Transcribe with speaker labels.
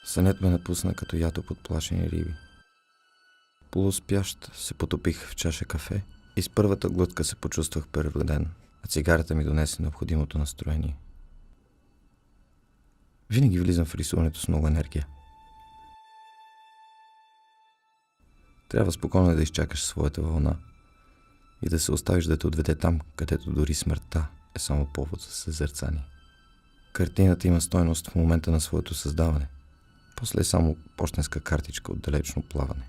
Speaker 1: Сънят ме напусна като ято под плашени риби. Полуспящ се потопих в чаша кафе и с първата глътка се почувствах превреден, а цигарата ми донесе необходимото настроение. Винаги влизам в рисуването с много енергия. Трябва спокойно да изчакаш своята вълна и да се оставиш да те отведе там, където дори смъртта е само повод за съзерцание. Картината има стойност в момента на своето създаване. После е само пощенска картичка от далечно плаване.